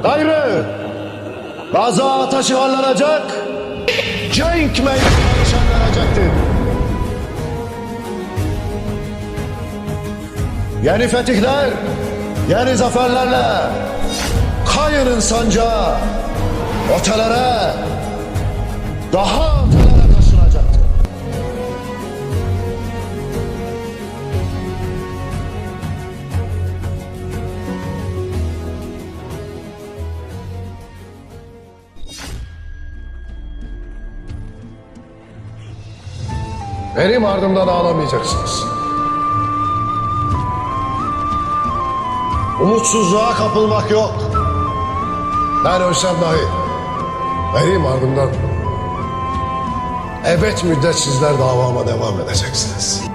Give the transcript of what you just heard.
Gayrı gaza taşılanacak, cenk meydanı nişanlanacaktır. Yeni fetihler, yeni zaferlerle kayının sancağı ötelere, daha ötelere taşınacaktır. Benim ardımdan ağlamayacaksınız. Umutsuzluğa kapılmak yok. Ben ölsem dahi benim ardımdan ebed müddet sizler davama devam edeceksiniz.